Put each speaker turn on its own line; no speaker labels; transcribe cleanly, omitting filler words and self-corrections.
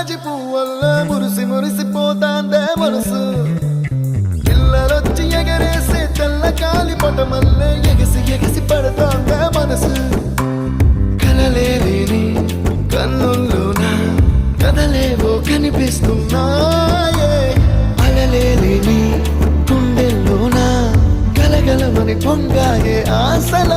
జాజి పువ్వల్ల మురిసి మురిసిపోతాందే మనసు పిల్లలొచ్చి ఎగరేసే తెల్ల కాలి పటమల్లే ఎగిసి ఎగిసి పడతాందే మనసు కలలేని కన్నుల్లోన కదలేవో కనిపిస్తున్నాయే అలలేని గుండెల్లోన గలగలమని పొంగాయే ఆశల